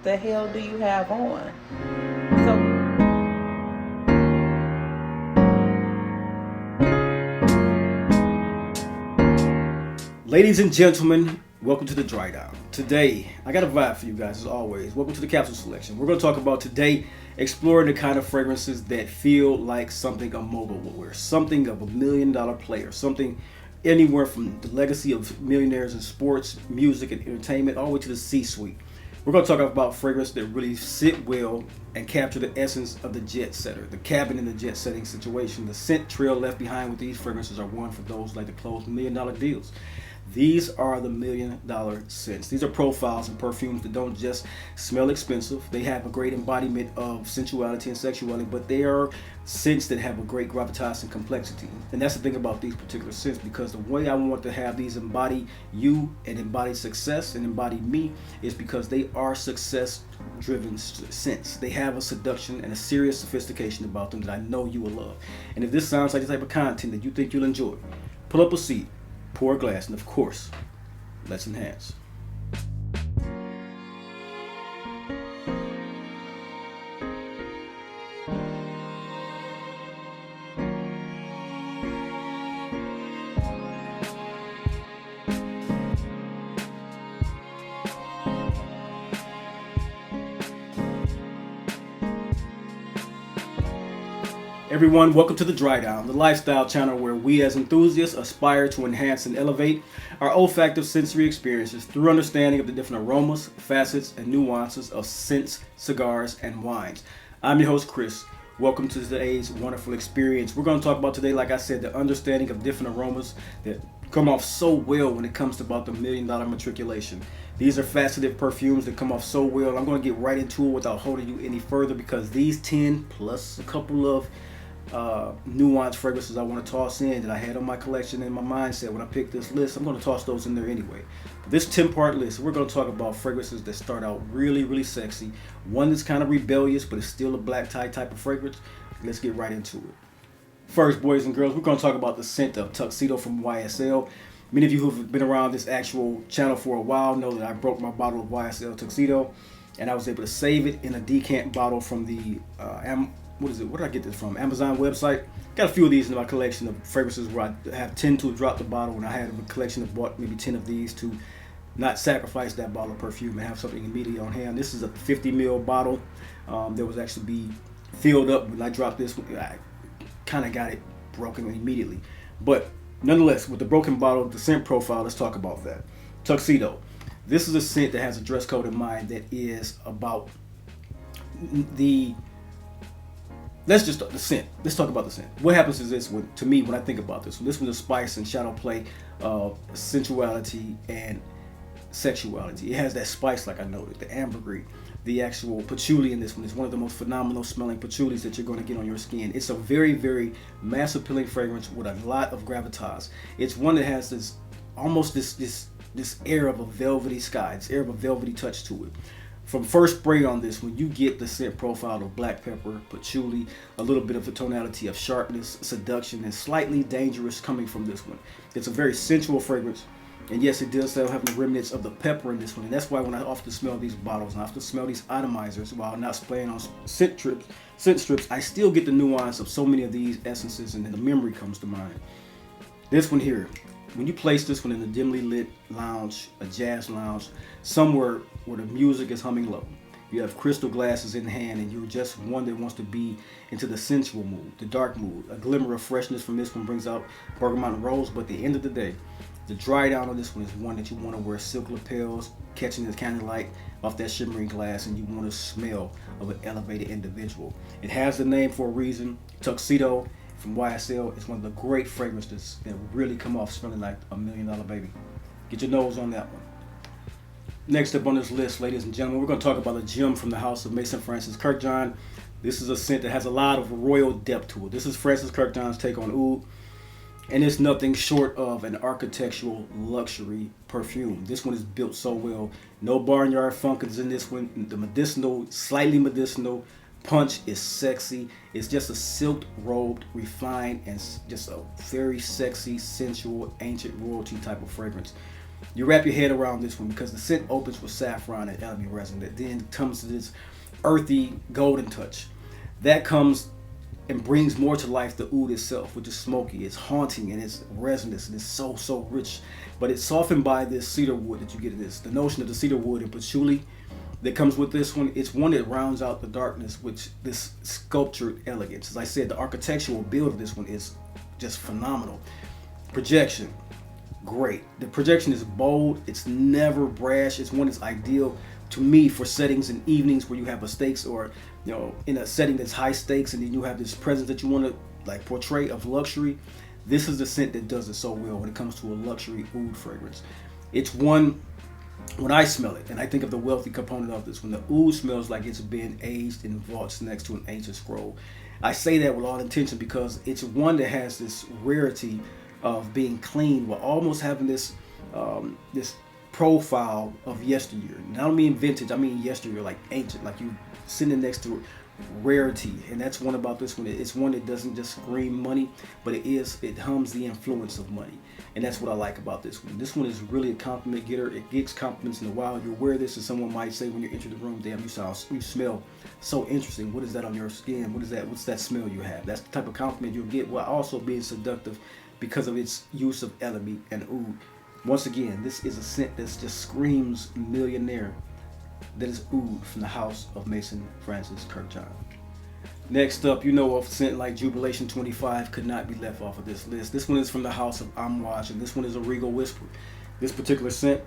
the hell do you have on? So ladies and gentlemen, welcome to the Dry Down. Today, I got a vibe for you guys as always. Welcome to the capsule selection. We're going to talk about today exploring the kind of fragrances that feel like something a mogul would wear, something of $1 million player, something anywhere from the legacy of millionaires in sports, music, and entertainment, all the way to the C-suite. We're going to talk about fragrances that really sit well and capture the essence of the jet setter, the cabin in the jet setting situation. The scent trail left behind with these fragrances are one for those like to close $1 million deals. These are the $1 million scents. These are profiles and perfumes that don't just smell expensive. They have a great embodiment of sensuality and sexuality, but they are scents that have a great gravitas and complexity. And that's the thing about these particular scents, because the way I want to have these embody you and embody success and embody me is because they are success-driven scents. They have a seduction and a serious sophistication about them that I know you will love. And if this sounds like the type of content that you think you'll enjoy, pull up a seat, pour a glass, and of course, let's enhance. Everyone, welcome to the Dry Down, the lifestyle channel where we as enthusiasts aspire to enhance and elevate our olfactive sensory experiences through understanding of the different aromas, facets, and nuances of scents, cigars, and wines. I'm your host, Chris. Welcome to today's wonderful experience. We're going to talk about today, like I said, the understanding of different aromas that come off so well when it comes to about the $1 million matriculation. These are faceted perfumes that come off so well. I'm going to get right into it without holding you any further, because these 10 plus a couple of nuanced fragrances I want to toss in that I had on my collection in my mindset when I picked this list, I'm going to toss those in there anyway. This 10-part list, we're going to talk about fragrances that start out really, really sexy. One that's kind of rebellious, but it's still a black tie type of fragrance. Let's get right into it. First, boys and girls, we're going to talk about the scent of Tuxedo from YSL. Many of you who have been around this actual channel for a while know that I broke my bottle of YSL Tuxedo, and I was able to save it in a decant bottle from the where did I get this from? Amazon website. Got a few of these in my collection of fragrances where I have 10 to drop the bottle, and I had a collection of bought maybe 10 of these to not sacrifice that bottle of perfume and have something immediately on hand. This is a 50 ml bottle that was actually be filled up when I dropped this. I kind of got it broken immediately. But nonetheless, with the broken bottle, the scent profile, let's talk about that. Tuxedo. This is a scent that has a dress code in mind that is about the scent. Let's talk about the scent. What happens is this, to me, when I think about this was a spice and shadow play of sensuality and sexuality. It has that spice, like I noted, the ambergris, the actual patchouli in this one is one of the most phenomenal smelling patchoulis that you're going to get on your skin. It's a very, very mass appealing fragrance with a lot of gravitas. It's one that has this almost this air of a velvety sky, this air of a velvety touch to it. From first spray on this, when you get the scent profile of black pepper, patchouli, a little bit of the tonality of sharpness, seduction, and slightly dangerous coming from this one. It's a very sensual fragrance, and yes, it does still have the remnants of the pepper in this one, and that's why when I often smell these bottles and I often smell these atomizers while not spraying on scent strips, I still get the nuance of so many of these essences, and then the memory comes to mind. This one here, when you place this one in a dimly lit lounge, a jazz lounge, somewhere where the music is humming low, you have crystal glasses in hand, and you're just one that wants to be into the sensual mood, the dark mood. A glimmer of freshness from this one brings out bergamot and rose, but at the end of the day, the dry down on this one is one that you want to wear silk lapels, catching the candlelight off that shimmering glass, and you want to smell of an elevated individual. It has the name for a reason. Tuxedo from YSL is one of the great fragrances that really come off smelling like $1 million baby. Get your nose on that one. Next up on this list, ladies and gentlemen, we're going to talk about a gem from the house of Maison Francis Kurkdjian. This is a scent that has a lot of royal depth to it. This is Francis Kurkdjian's take on oud, and it's nothing short of an architectural luxury perfume. This one is built so well. No barnyard funk is in this one. The medicinal, slightly medicinal punch is sexy. It's just a silk robed, refined, and just a very sexy, sensual, ancient royalty type of fragrance. You wrap your head around this one because the scent opens with saffron and elemi resin that then comes to this earthy golden touch. That comes and brings more to life the oud itself, which is smoky. It's haunting and it's resinous and it's so rich. But it's softened by this cedar wood that you get in this. The notion of the cedar wood and patchouli that comes with this one, it's one that rounds out the darkness with this sculptured elegance. As I said, the architectural build of this one is just phenomenal. Projection, great. The projection is bold. It's never brash. It's one that's ideal to me for settings and evenings where you have a stakes, or in a setting that's high stakes, and then you have this presence that you want to like portray of luxury. This is the scent that does it so well when it comes to a luxury oud fragrance. It's one, when I smell it, and I think of the wealthy component of this, when the oud smells like it's been aged in vaults next to an ancient scroll. I say that with all intention because it's one that has this rarity of being clean while almost having this this profile of yesteryear. And I don't mean vintage, I mean yesteryear, like ancient, like you sitting next to rarity. And that's one about this one. It's one that doesn't just scream money, but it hums the influence of money. And that's what I like about this one. This one is really a compliment getter. It gets compliments in the wild. You wear this and someone might say when you enter the room, damn, you smell so interesting. What is that on your skin? What is that? What's that smell you have? That's the type of compliment you'll get while also being seductive because of its use of elemi and oud. Once again, this is a scent that just screams millionaire. That is oud from the house of Maison Francis Kurkdjian. Next up, a scent like Jubilation 25 could not be left off of this list. This one is from the house of Amouage, and this one is a regal whisper. This particular scent,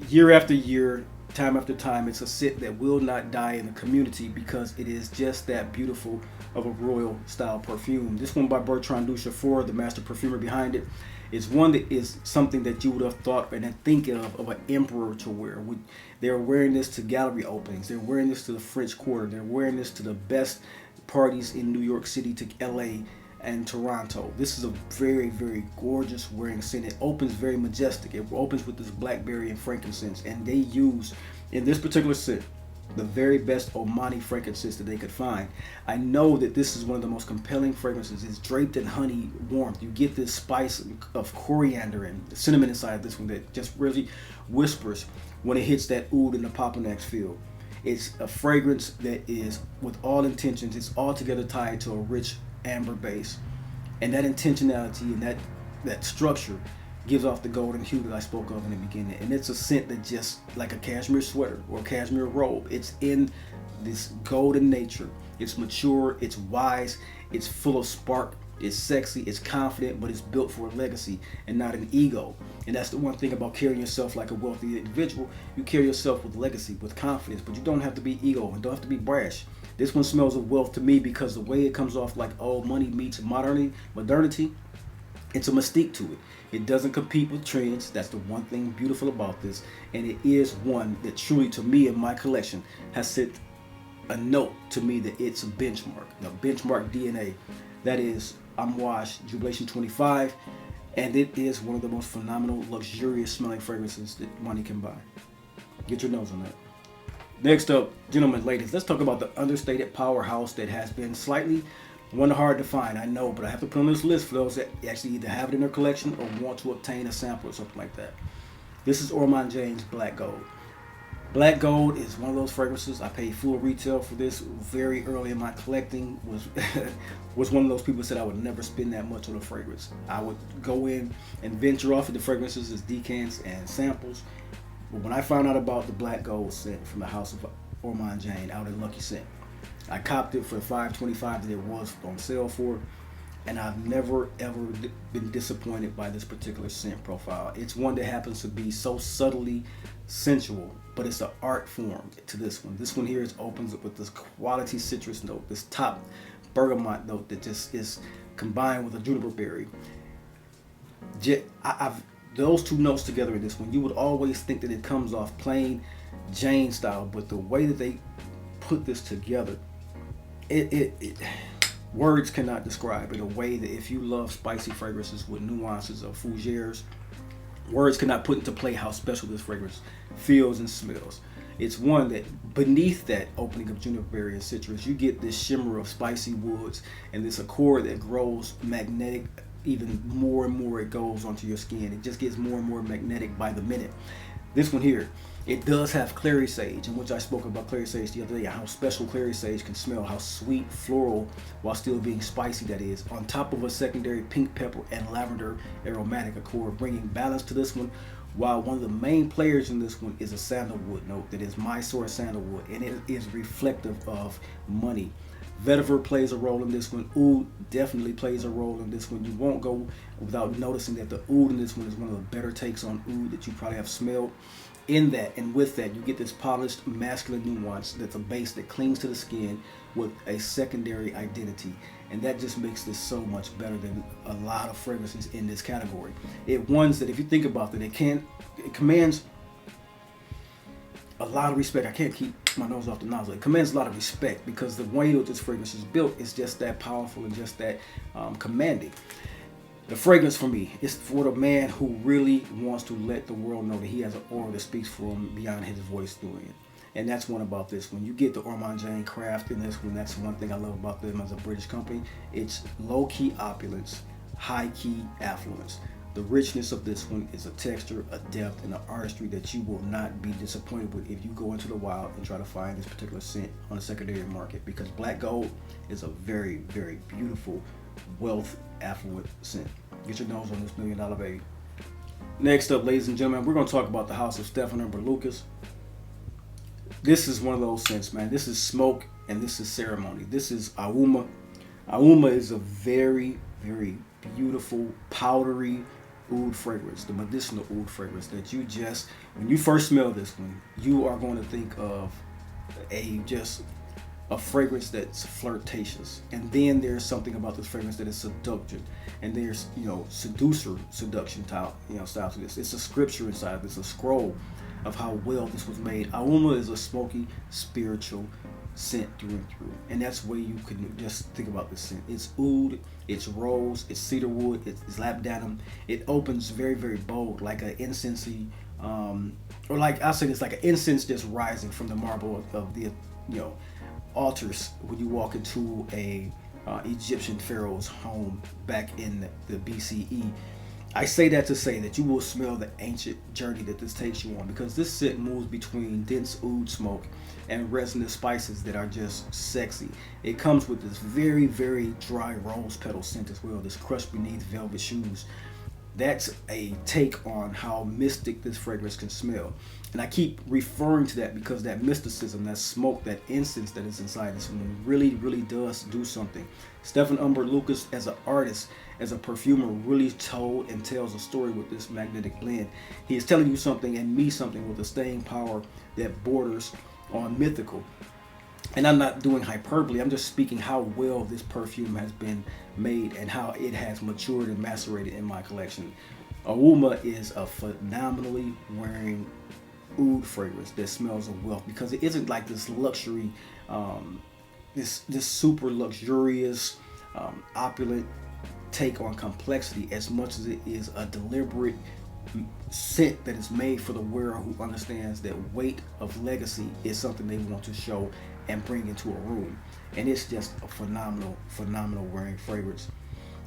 year after year, time after time, it's a scent that will not die in the community because it is just that beautiful of a royal style perfume. This one by Bertrand Duchefort, the master perfumer behind it, is one that is something that you would have thought and think of an emperor to wear. They're wearing this to gallery openings. They're wearing this to the French Quarter. They're wearing this to the best parties in New York City, to LA and Toronto. This is a very, very gorgeous wearing scent. It opens very majestic. It opens with this blackberry and frankincense, and they use, in this particular scent, the very best Omani frankincense that they could find. I know that this is one of the most compelling fragrances. It's draped in honey warmth. You get this spice of coriander and cinnamon inside of this one that just really whispers when it hits that oud and the Paponax field. It's a fragrance that is, with all intentions, it's altogether tied to a rich amber base. And that intentionality and that structure gives off the golden hue that I spoke of in the beginning. And it's a scent that just like a cashmere sweater or a cashmere robe. It's in this golden nature. It's mature, it's wise, it's full of spark, it's sexy, it's confident, but it's built for a legacy and not an ego. And that's the one thing about carrying yourself like a wealthy individual. You carry yourself with legacy, with confidence, but you don't have to be ego and don't have to be brash. This one smells of wealth to me because the way it comes off like old money meets modernity, it's a mystique to it. It doesn't compete with trends. That's the one thing beautiful about this. And it is one that truly, to me, in my collection, has set a note to me that it's a benchmark, the benchmark DNA. That is Amouage Jubilation 25. And it is one of the most phenomenal, luxurious smelling fragrances that money can buy. Get your nose on that. Next up, gentlemen, ladies, let's talk about the understated powerhouse that has been slightly hard to find, I know, but I have to put on this list for those that actually either have it in their collection or want to obtain a sample or something like that. This is Ormonde's Black Gold. Black Gold is one of those fragrances. I paid full retail for this very early in my collecting. Was one of those people who said I would never spend that much on a fragrance. I would go in and venture off into fragrances as decants and samples. But when I found out about the Black Gold scent from the house of Ormonde out in Lucky Scent, I copped it for $5.25 that it was on sale for, and I've never ever been disappointed by this particular scent profile. It's one that happens to be so subtly sensual, but it's an art form to this one. This one here opens up with this quality citrus note, this top bergamot note that just is combined with a juniper berry. Those two notes together in this one, you would always think that it comes off plain Jayne style, but the way that they put this together, words cannot describe it. A way that if you love spicy fragrances with nuances of fougères, words cannot put into play how special this fragrance feels and smells. It's one that beneath that opening of juniper berry and citrus, you get this shimmer of spicy woods and this accord that grows magnetic even more and more it goes onto your skin. It just gets more and more magnetic by the minute. This one here, it does have clary sage, in which I spoke about clary sage the other day, how special clary sage can smell, how sweet, floral, while still being spicy that is, on top of a secondary pink pepper and lavender aromatic accord, bringing balance to this one, while one of the main players in this one is a sandalwood note that is Mysore sandalwood, and it is reflective of money. Vetiver plays a role in this one. Oud definitely plays a role in this one. You won't go without noticing that the oud in this one is one of the better takes on oud that you probably have smelled. In that and with that, you get this polished masculine nuance that's a base that clings to the skin with a secondary identity. And that just makes this so much better than a lot of fragrances in this category. It ones that, if you think about it, it commands a lot of respect. I can't keep my nose off the nozzle. It commands a lot of respect because the way that this fragrance is built is just that powerful and just that commanding. The fragrance for me is for the man who really wants to let the world know that he has an aura that speaks for him beyond his voice doing it. And that's one about this one. You get the Ormonde craft in this one. That's one thing I love about them as a British company. It's low-key opulence, high-key affluence. The richness of this one is a texture, a depth, and an artistry that you will not be disappointed with if you go into the wild and try to find this particular scent on the secondary market, because black gold is a very, very beautiful, wealth, affluent scent. Get your nose on this $1 million baby. Next up, ladies and gentlemen, we're going to talk about the house of Stephane and Lucas. This is one of those scents, man. This is smoke and this is ceremony. This is Oumma. Oumma is a very, very beautiful, powdery oud fragrance, the medicinal oud fragrance that you just, when you first smell this one, you are going to think of a fragrance that's flirtatious. And then there's something about this fragrance that is seduction. And there's, seduction style to this. It's a scripture inside of this, a scroll of how well this was made. Oumma is a smoky, spiritual scent through and through. And that's where you can just think about this scent. It's oud, it's rose, it's cedarwood, it's labdanum. It opens very, very bold, like an incensey, or like I say, it's like an incense just rising from the marble of the, altars when you walk into a Egyptian pharaoh's home back in the BCE. I say that to say that you will smell the ancient journey that this takes you on, because this scent moves between dense oud smoke and resinous spices that are just sexy. It comes with this very, very dry rose petal scent as well, this crushed beneath velvet shoes. That's a take on how mystic this fragrance can smell. And I keep referring to that because that mysticism, that smoke, that incense that is inside this one really, really does do something. Stephane Humbert Lucas, as an artist, as a perfumer, really told and tells a story with this magnetic blend. He is telling you something and me something with a staying power that borders on mythical. And I'm not doing hyperbole, I'm just speaking how well this perfume has been made and how it has matured and macerated in my collection. Oumma is a phenomenally wearing oud fragrance that smells of wealth, because it isn't like this luxury, this super luxurious, opulent take on complexity, as much as it is a deliberate scent that is made for the wearer who understands that weight of legacy is something they want to show and bring into a room. And it's just a phenomenal wearing fragrance.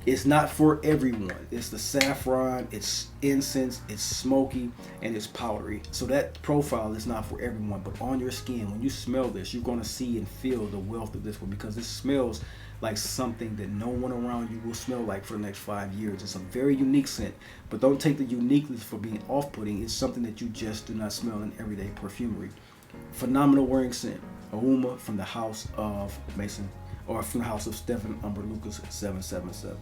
It's not for everyone. It's the saffron, it's incense, it's smoky, and it's powdery. So that profile is not for everyone, but on your skin, when you smell this, you're going to see and feel the wealth of this one, because it smells like something that no one around you will smell like for the next 5 years. It's a very unique scent, but don't take the uniqueness for being off-putting. It's something that you just do not smell in everyday perfumery. Phenomenal wearing scent. Oumma from the house of from the house of Stephane Humbert Lucas 777.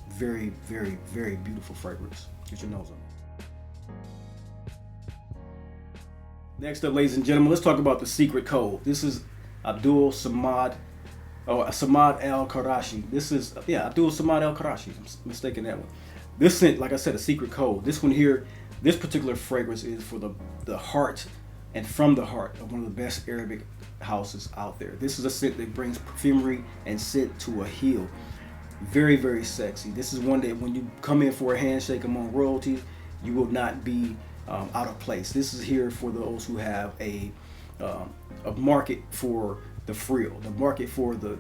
Very, very, very beautiful fragrance. Get your nose on it. Next up, ladies and gentlemen, let's talk about the secret code. This is Abdul Samad Al Qurashi. This is Abdul Samad Al Qurashi. I'm mistaken that one. This scent, like I said, a secret code. This one here, this particular fragrance is for the heart and from the heart of one of the best Arabic houses out there. This is a scent that brings perfumery and scent to a heel. Very, very sexy. This is one that when you come in for a handshake among royalty, you will not be out of place. This is here for those who have a market for the frill, the market for the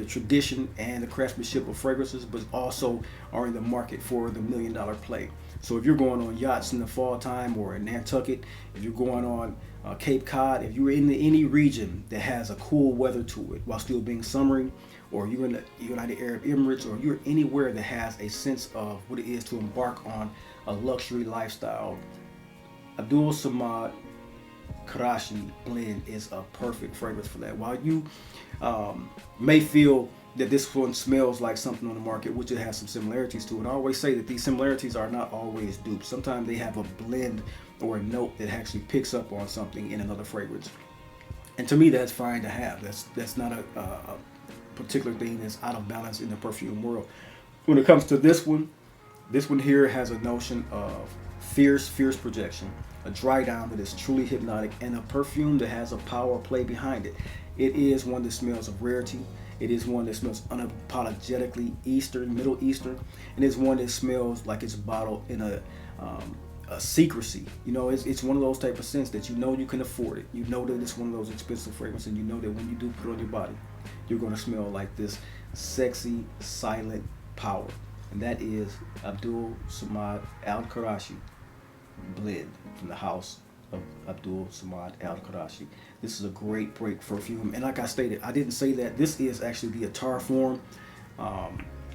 tradition and the craftsmanship of fragrances, but also are in the market for the $1 million play. So if you're going on yachts in the fall time, or in Nantucket, if you're going on Cape Cod, if you're in any region that has a cool weather to it while still being summery, or you're in the United Arab Emirates, or you're anywhere that has a sense of what it is to embark on a luxury lifestyle, Abdul Samad Qurashi blend is a perfect fragrance for that. While you may feel that this one smells like something on the market, which it has some similarities to, and I always say that these similarities are not always dupes. Sometimes they have a blend or a note that actually picks up on something in another fragrance, and to me that's fine to have. That's not a particular thing that's out of balance in the perfume world. When it comes to this one here has a notion of fierce projection, a dry down that is truly hypnotic, and a perfume that has a power play behind it. It is one that smells of rarity. It is one that smells unapologetically Eastern, Middle Eastern, and it's one that smells like it's bottled in a secrecy. You know, it's one of those type of scents that you know you can afford it. You know that it's one of those expensive fragrances, and you know that when you do put it on your body, you're going to smell like this sexy, silent power. And that is Abdul Samad Al-Qurashi blend from the house of Abdul Samad Al-Qurashi. This is a great perfume, and like I stated, I didn't say that this is actually the attar form.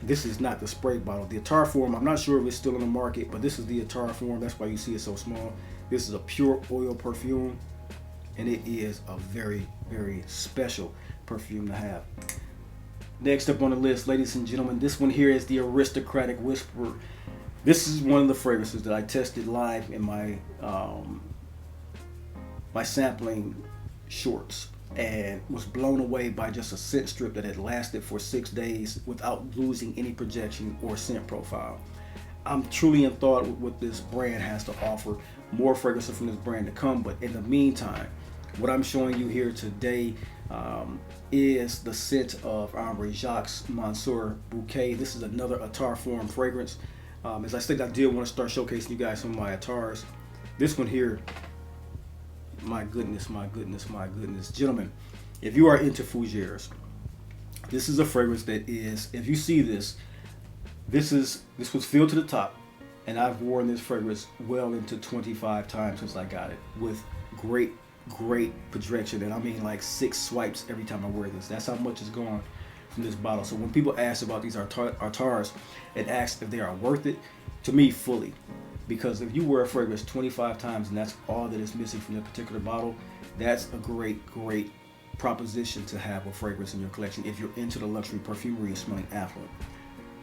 This is not the spray bottle. The attar form, I'm not sure if it's still in the market, but this is the attar form. That's why you see it so small. This is a pure oil perfume, and it is a very special perfume to have. Next up on the list, ladies and gentlemen, this one here is the Aristocratic Whisperer. This is one of the fragrances that I tested live in my my sampling shorts, and was blown away by just a scent strip that had lasted for 6 days without losing any projection or scent profile. I'm truly enthralled with what this brand has to offer. More fragrances from this brand to come, but in the meantime, what I'm showing you here today is the scent of Henry Jacques Monsieur Bouquet. This is another attar form fragrance. As I said, I did want to start showcasing you guys some of my attars. This one here, my goodness. Gentlemen, if you are into fougères, this is a fragrance that is, if you see this was filled to the top, and I've worn this fragrance well into 25 times since I got it, with great projection, and I mean like 6 swipes every time I wear this. That's how much is gone from this bottle. So when people ask about these attars and ask if they are worth it, to me, fully. Because if you wear a fragrance 25 times and that's all that is missing from that particular bottle, that's a great proposition to have a fragrance in your collection if you're into the luxury perfumery and smelling affluent.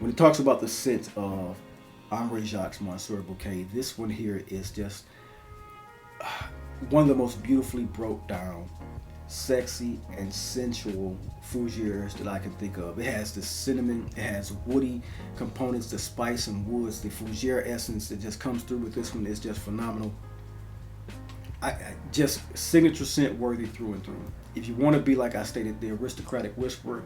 When it talks about the scent of Henry Jacques Monsieur Bouquet, this one here is just one of the most beautifully broke down, sexy and sensual fougères that I can think of. It has the cinnamon, it has woody components, the spice and woods, the fougère essence that just comes through with this one is just phenomenal. I just signature scent worthy through and through. If you want to be, like I stated, the Aristocratic Whisperer,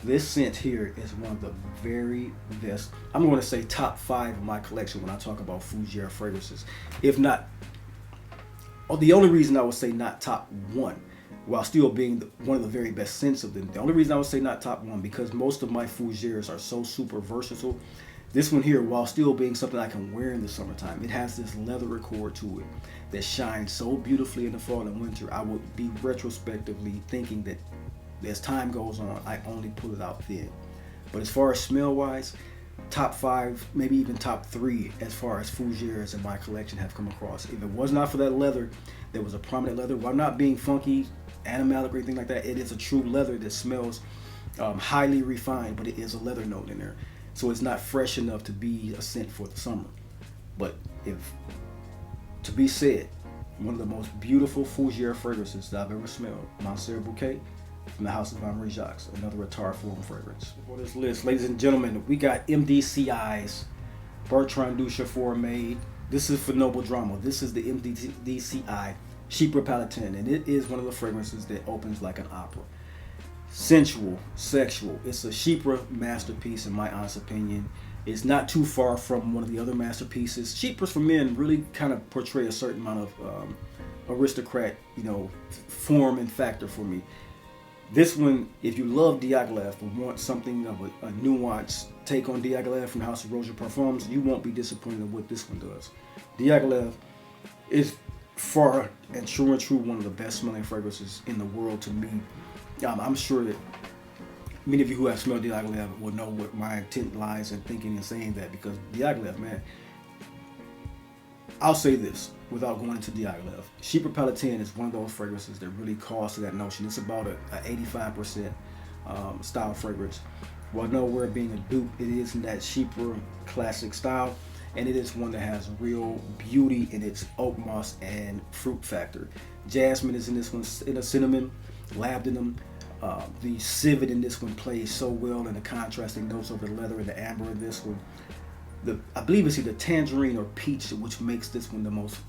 this scent here is one of the very best. I'm going to say top 5 of my collection when I talk about fougère fragrances. If not, the only reason I would say not top 1, while still being one of the very best scents of them. The only reason I would say not top 1, because most of my fougères are so super versatile. This one here, while still being something I can wear in the summertime, it has this leather accord to it that shines so beautifully in the fall and winter. I would be retrospectively thinking that as time goes on, I only pull it out then. But as far as smell wise, top 5, maybe even top 3 as far as fougères in my collection have come across. If it was not for that leather, there was a prominent leather, while not being funky, animalic or anything like that, it is a true leather that smells highly refined, but it is a leather note in there. So it's not fresh enough to be a scent for the summer. But if to be said, one of the most beautiful fougère fragrances that I've ever smelled, Monsieur Bouquet from the house of Henry Jacques, another attar form fragrance. For this list, ladies and gentlemen, we got MDCI's Bertrand Duchaufour made. This is for Noble Drama. This is the MDCI Chypre Palatin, and it is one of the fragrances that opens like an opera. Sensual, sexual. It's a Chypre masterpiece in my honest opinion. It's not too far from one of the other masterpieces. Chypres for men really kind of portray a certain amount of aristocrat, form and factor for me. This one, if you love Diaghilev or want something of a nuanced take on Diaghilev from the House of Roja Parfums, you won't be disappointed in what this one does. Diaghilev is far and true one of the best smelling fragrances in the world to me. I'm sure that many of you who have smelled Diaghilev will know what my intent lies in thinking and saying that, because Diaghilev, man, I'll say this without going into Diaghilev. Chypre Palatin is one of those fragrances that really calls to that notion. It's about a 85% style fragrance. While nowhere being a dupe, it is in that Chypre classic style, and it is one that has real beauty in its oak moss and fruit factor. Jasmine is in this one, in a cinnamon, labdanum. The civet in this one plays so well in the contrasting notes of the leather and the amber in this one. I believe it's either tangerine or peach, which makes this one the most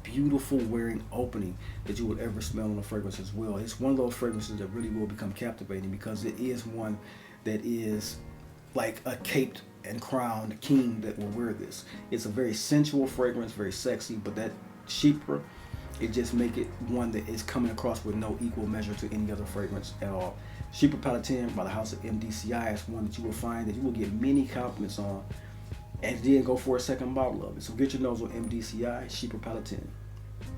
beautiful wearing opening that you would ever smell in a fragrance as well. It's one of those fragrances that really will become captivating, because it is one that is like a caped and crowned king that will wear this. It's a very sensual fragrance, very sexy, but that Chypre, it just make it one that is coming across with no equal measure to any other fragrance at all. Chypre Palatin by the house of MDCI is one that you will find that you will get many compliments on, and then go for a second bottle of it. So get your nose on MDCI, Chypre Palatin.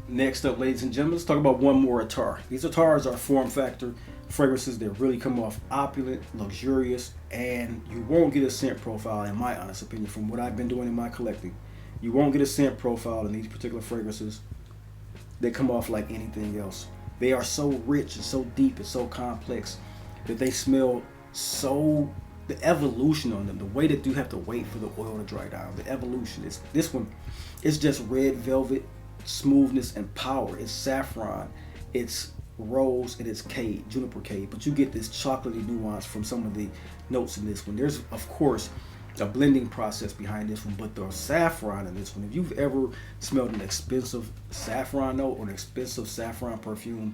Next up, ladies and gentlemen, let's talk about one more attar. These attars are form factor fragrances that really come off opulent, luxurious, and you won't get a scent profile, in my honest opinion, from what I've been doing in my collecting. You won't get a scent profile in these particular fragrances that come off like anything else. They are so rich and so deep and so complex that they smell so, the evolution on them, the way that you have to wait for the oil to dry down, the evolution is, this one, it's just red velvet, smoothness and power. It's saffron, it's rose, and it's cade, juniper cade, but you get this chocolatey nuance from some of the notes in this one. There's, of course, a blending process behind this one, but the saffron in this one, if you've ever smelled an expensive saffron note or an expensive saffron perfume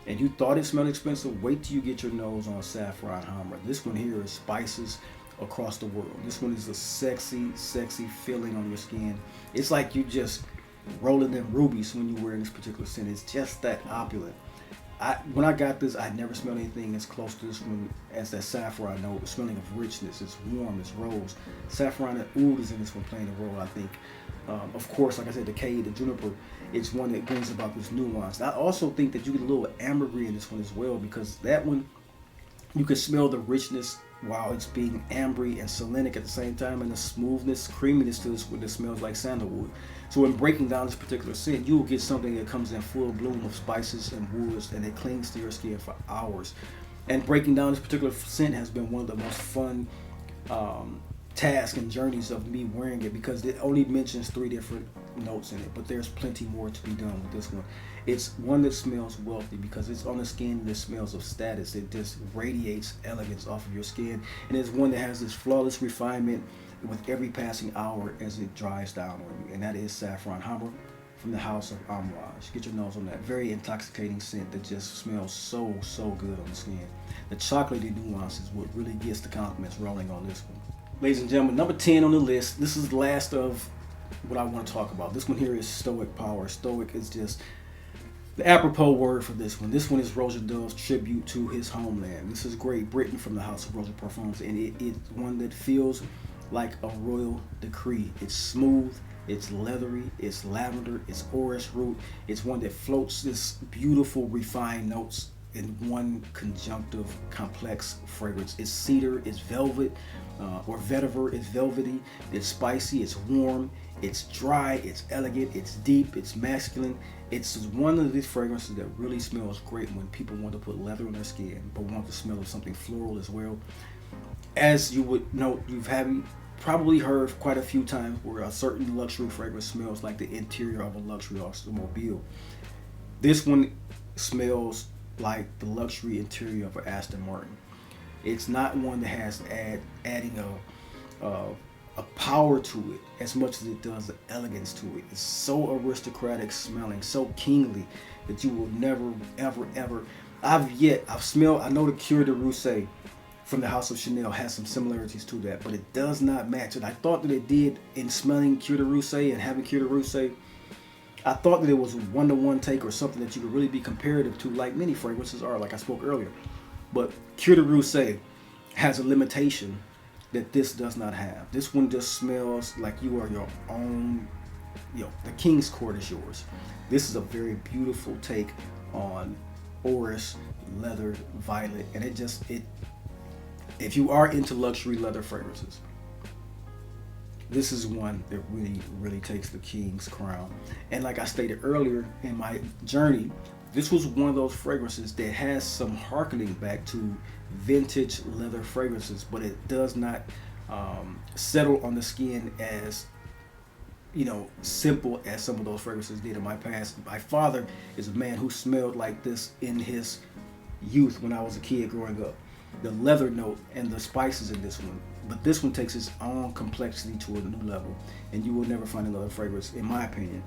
and you thought it smelled expensive, wait till you get your nose on Saffron Hamra. This one here is spices across the world. This one is a sexy, sexy feeling on your skin. It's like you just rolling in rubies when you're wearing this particular scent. It's just that opulent. When I got this, I never smelled anything as close to this one as that saffron note. It's smelling of richness. It's warm. It's rose. Saffron and oud is in this one playing a role, I think. Of course, like I said, the cade, the juniper, it's one that brings about this nuance. I also think that you get a little ambergris in this one as well, because that one, you can smell the richness while it's being ambery and selenic at the same time, and the smoothness, creaminess to this one that smells like sandalwood. So in breaking down this particular scent, you will get something that comes in full bloom of spices and woods, and it clings to your skin for hours. And breaking down this particular scent has been one of the most fun tasks and journeys of me wearing it, because it only mentions 3 different notes in it, but there's plenty more to be done with this one. It's one that smells wealthy because it's on the skin that smells of status. It just radiates elegance off of your skin, and it's one that has this flawless refinement with every passing hour as it dries down on you, and that is Saffron Hamra from the house of Amouage. Get your nose on that very intoxicating scent that just smells so, so good on the skin. The chocolatey nuance is what really gets the compliments rolling on this one. Ladies and gentlemen, number 10 on the list. This is the last of what I want to talk about. This one here is Stoic Power. Stoic is just the apropos word for this one. This one is Roja Dove's tribute to his homeland. This is Great Britain from the house of Roja Parfums, and it's one that feels like a royal decree. It's smooth, it's leathery, it's lavender, it's orris root. It's one that floats this beautiful refined notes in one conjunctive complex fragrance. It's cedar, it's velvet, or vetiver, it's velvety, it's spicy, it's warm, it's dry, it's elegant, it's deep, it's masculine. It's one of these fragrances that really smells great when people want to put leather on their skin but want the smell of something floral as well. As you would note, you've probably heard quite a few times where a certain luxury fragrance smells like the interior of a luxury automobile. This one smells like the luxury interior of an Aston Martin. It's not one that has adding a power to it as much as it does the elegance to it. It's so aristocratic smelling, so kingly, that you will never, ever, ever. I know the Curated Rosé from the house of Chanel has some similarities to that, but it does not match it. I thought that it did in smelling Curated Rosé and having Curated Rosé. I thought that it was a one-to-one take or something that you could really be comparative to, like many fragrances are, like I spoke earlier. But Qurashi has a limitation that this does not have. This one just smells like you are your own, the king's court is yours. This is a very beautiful take on orris, leather, violet, and if you are into luxury leather fragrances, this is one that really, really takes the king's crown. And like I stated earlier in my journey, this was one of those fragrances that has some harkening back to vintage leather fragrances, but it does not settle on the skin as simple as some of those fragrances did in my past. My father is a man who smelled like this in his youth when I was a kid growing up. The leather note and the spices in this one, but this one takes its own complexity to a new level, and you will never find another fragrance, in my opinion,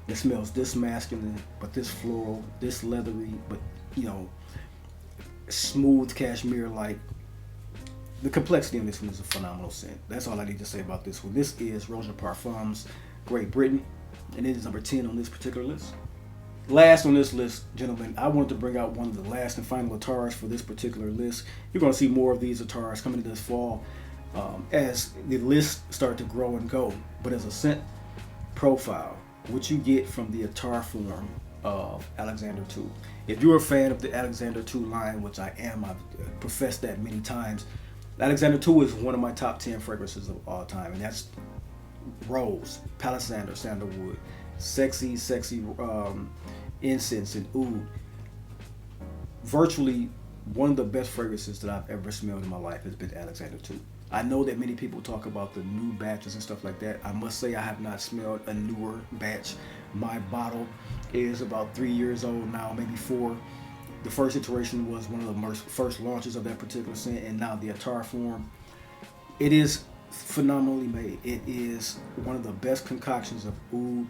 that smells this masculine, but this floral, this leathery, but smooth cashmere like. The complexity in this one is a phenomenal scent. That's all I need to say about this one. This is Roja Great Britain, and it is number 10 on this particular list. Last on this list, gentlemen, I wanted to bring out one of the last and final attars for this particular list. You're going to see more of these attars coming this fall as the lists start to grow and go. But as a scent profile, what you get from the attar form of Alexander II. If you're a fan of the Alexander II line, which I am, I've professed that many times, Alexander II is one of my top 10 fragrances of all time, and that's rose, palisander, sandalwood, sexy incense, and oud. Virtually one of the best fragrances that I've ever smelled in my life has been Alexander II. I know that many people talk about the new batches and stuff like that. I must say I have not smelled a newer batch. My bottle is about 3 years old now, maybe 4. The first iteration was one of the first launches of that particular scent, and now the attar form. It is phenomenally made. It is one of the best concoctions of oud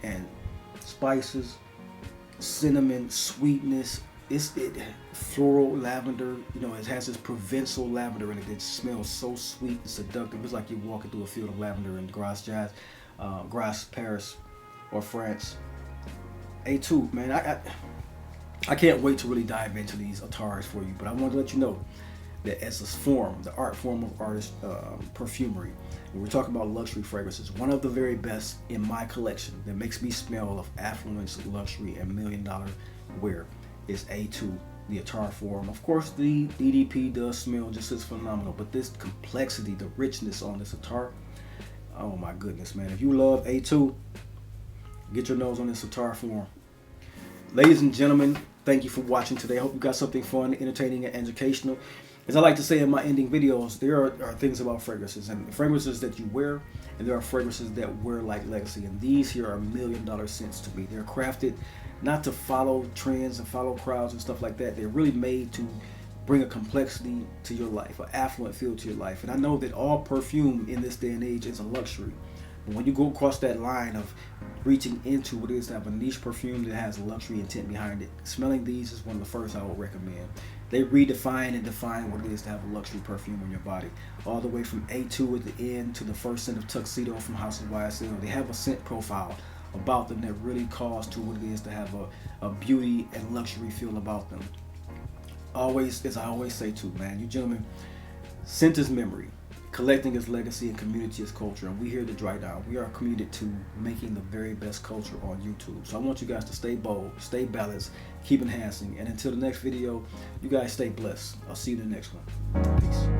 and spices, cinnamon, sweetness. It's floral lavender. It has this Provençal lavender in it that smells so sweet and seductive. It's like you're walking through a field of lavender in Grasse, Paris, or France. A2, man, I can't wait to really dive into these attars for you, but I want to let you know that as a form, the art form of artist perfumery, when we're talking about luxury fragrances, one of the very best in my collection that makes me smell of affluence, luxury, and $1 million wear is A2, the attar form. Of course, the EDP does smell just as phenomenal, but this complexity, the richness on this attar, oh my goodness, man. If you love A2, get your nose on this attar form. Ladies and gentlemen, thank you for watching today. I hope you got something fun, entertaining, and educational. As I like to say in my ending videos, there are things about fragrances, and fragrances that you wear, and there are fragrances that wear like legacy. And these here are $1 million scents to me. They're crafted not to follow trends and follow crowds and stuff like that. They're really made to bring a complexity to your life, an affluent feel to your life. And I know that all perfume in this day and age is a luxury. But when you go across that line of reaching into what it is to have a niche perfume that has a luxury intent behind it, smelling these is one of the first I would recommend. They redefine and define what it is to have a luxury perfume on your body. All the way from A2 at the end to the first scent of Tuxedo from House of YSL. They have a scent profile about them that really calls to what it is to have a beauty and luxury feel about them. Always, as I always say too, man, you gentlemen, scent is memory. Collecting is legacy, and community is culture, and we're here to dry down. We are committed to making the very best culture on YouTube. So I want you guys to stay bold, stay balanced, keep enhancing, and until the next video, you guys stay blessed. I'll see you in the next one. Peace.